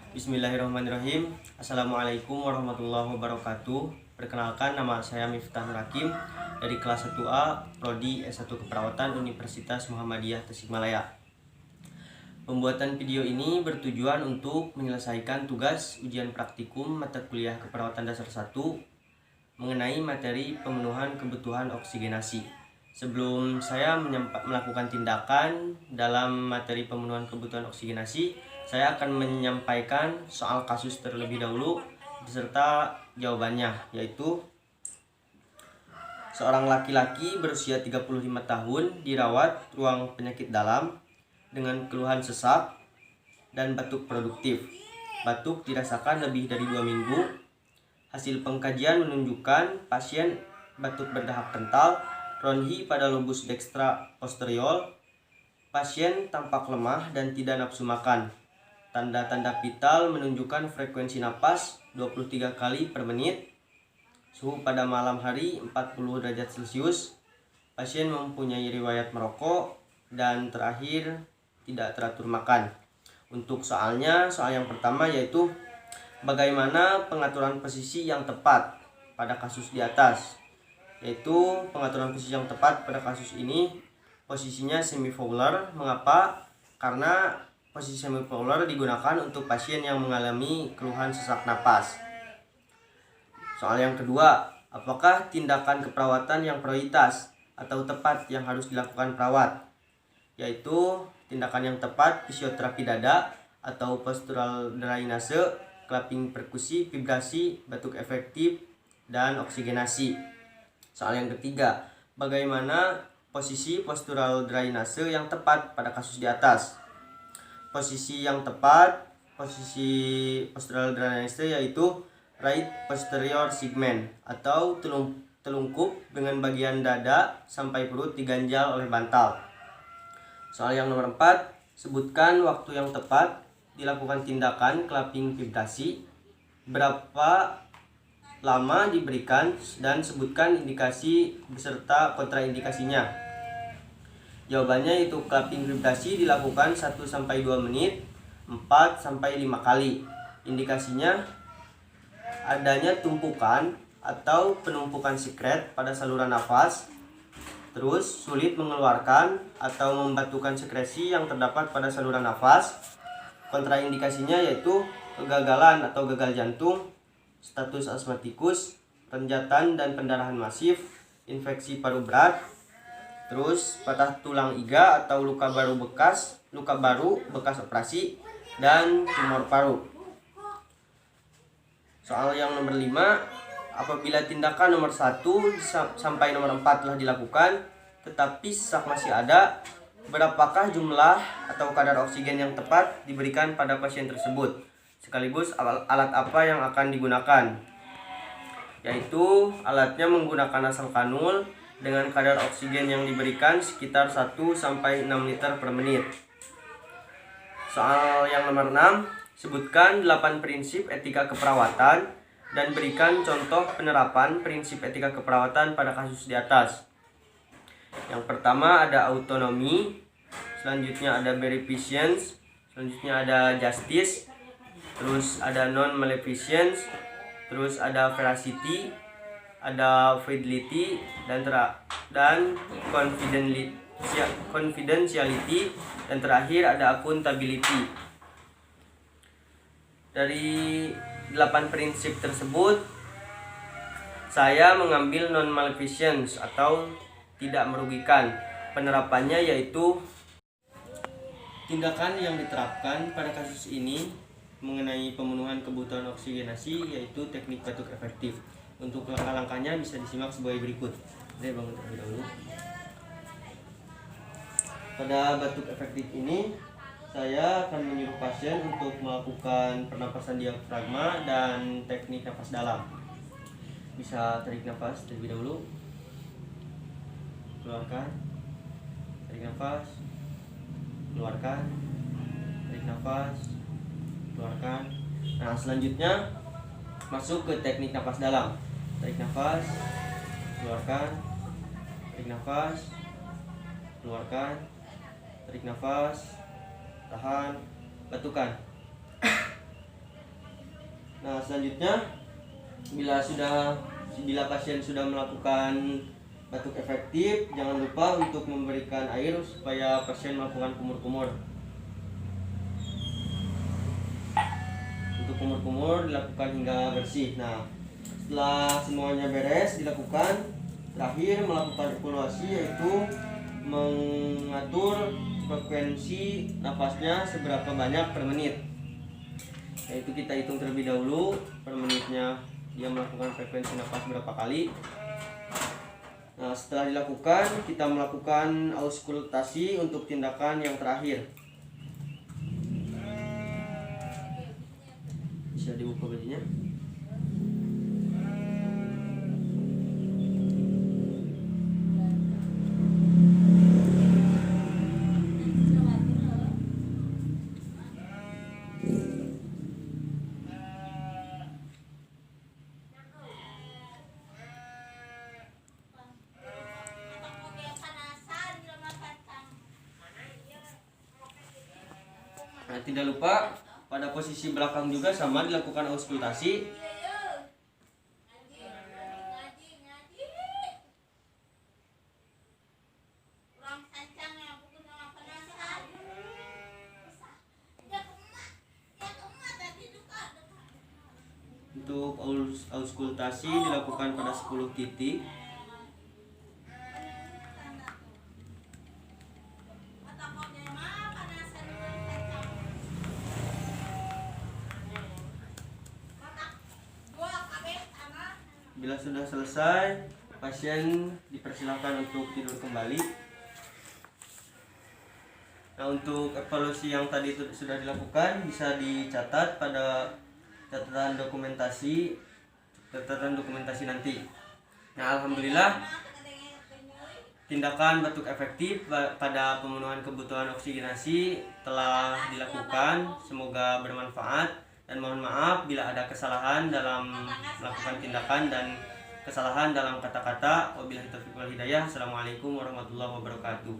Bismillahirrahmanirrahim. Assalamualaikum warahmatullahi wabarakatuh. Perkenalkan, nama saya Miftah Nur Hakim dari kelas 1A Prodi S1 Keperawatan Universitas Muhammadiyah Tasikmalaya. Pembuatan video ini bertujuan untuk menyelesaikan tugas ujian praktikum mata kuliah Keperawatan Dasar 1 mengenai materi pemenuhan kebutuhan oksigenasi. Sebelum saya melakukan tindakan dalam materi pemenuhan kebutuhan oksigenasi, saya akan menyampaikan soal kasus terlebih dahulu beserta jawabannya, yaitu seorang laki-laki berusia 35 tahun dirawat ruang penyakit dalam dengan keluhan sesak dan batuk produktif. Batuk dirasakan lebih dari 2 minggu. Hasil pengkajian menunjukkan pasien batuk berdahak kental, ronhi pada lobus dekstra posterior. Pasien tampak lemah dan tidak nafsu makan. Tanda-tanda vital menunjukkan frekuensi napas 23 kali per menit. Suhu pada malam hari 40 derajat Celcius. Pasien mempunyai riwayat merokok dan terakhir tidak teratur makan. Untuk soal yang pertama yaitu bagaimana pengaturan posisi yang tepat pada kasus di atas. Yaitu pengaturan posisi yang tepat pada kasus ini posisinya semifowler. Mengapa? Karena posisi semifowler digunakan untuk pasien yang mengalami keluhan sesak napas. Soal yang kedua, apakah tindakan keperawatan yang prioritas atau tepat yang harus dilakukan perawat? Yaitu tindakan yang tepat fisioterapi dada atau postural drainase, clapping perkusi, vibrasi, batuk efektif, dan oksigenasi. Soal yang ketiga, bagaimana posisi postural drainase yang tepat pada kasus di atas? Posisi yang tepat, posisi postural drainase yaitu right posterior segment atau telungkup dengan bagian dada sampai perut diganjal oleh bantal. Soal yang nomor 4, sebutkan waktu yang tepat dilakukan tindakan clapping vibrasi, berapa lama diberikan, dan sebutkan indikasi beserta kontraindikasinya. Jawabannya itu clapping vibrasi dilakukan 1-2 menit, 4-5 kali. Indikasinya adanya tumpukan atau penumpukan sekret pada saluran nafas, terus sulit mengeluarkan atau membatukan sekresi yang terdapat pada saluran nafas. Kontraindikasinya yaitu kegagalan atau gagal jantung, status asmatikus, renjatan dan pendarahan masif, infeksi paru berat, terus patah tulang iga atau luka baru bekas operasi, dan tumor paru. Soal yang nomor 5, apabila tindakan nomor 1 sampai nomor 4 telah dilakukan tetapi sesak masih ada, berapakah jumlah atau kadar oksigen yang tepat diberikan pada pasien tersebut, sekaligus alat apa yang akan digunakan? Yaitu alatnya menggunakan nasal kanul dengan kadar oksigen yang diberikan sekitar 1-6 liter per menit. Soal yang nomor 6, sebutkan 8 prinsip etika keperawatan dan berikan contoh penerapan prinsip etika keperawatan pada kasus di atas. Yang pertama ada autonomi, selanjutnya ada beneficence, selanjutnya ada justice, terus ada non-maleficence, terus ada veracity, ada fidelity, dan confidentiality, dan terakhir ada accountability. Dari 8 prinsip tersebut, saya mengambil non-maleficence atau tidak merugikan. Penerapannya yaitu tindakan yang diterapkan pada kasus ini mengenai pemenuhan kebutuhan oksigenasi yaitu teknik batuk efektif. Untuk langkah-langkahnya bisa disimak sebagai berikut. Bangun terlebih dahulu. Pada batuk efektif ini, saya akan menyuruh pasien untuk melakukan pernapasan diafragma dan teknik nafas dalam. Bisa tarik nafas terlebih dahulu, keluarkan, tarik nafas, keluarkan, tarik nafas, keluarkan. Nah, selanjutnya masuk ke teknik nafas dalam. Tarik nafas, keluarkan, tarik nafas, keluarkan, tarik nafas, tahan, batukan. Nah, selanjutnya bila pasien sudah melakukan batuk efektif, jangan lupa untuk memberikan air supaya pasien melakukan kumur-kumur. Untuk kumur-kumur dilakukan hingga bersih. Nah, setelah semuanya beres dilakukan, terakhir melakukan evaluasi, yaitu mengatur frekuensi napasnya seberapa banyak per menit. Yaitu kita hitung terlebih dahulu per menitnya dia melakukan frekuensi napas berapa kali. Nah, setelah dilakukan, kita melakukan auskultasi untuk tindakan yang terakhir. Bisa dibuka bajunya. Nah, tidak lupa pada posisi belakang juga sama dilakukan auskultasi. Untuk auskultasi dilakukan pada 10 titik. Bila sudah selesai, pasien dipersilakan untuk tidur kembali. Nah, untuk evaluasi yang tadi sudah dilakukan bisa dicatat pada catatan dokumentasi nanti. Nah, alhamdulillah tindakan batuk efektif pada pemenuhan kebutuhan oksigenasi telah dilakukan. Semoga bermanfaat. Dan mohon maaf bila ada kesalahan dalam melakukan tindakan dan kesalahan dalam kata-kata. Wabillahi taufiq wal hidayah. Assalamualaikum warahmatullahi wabarakatuh.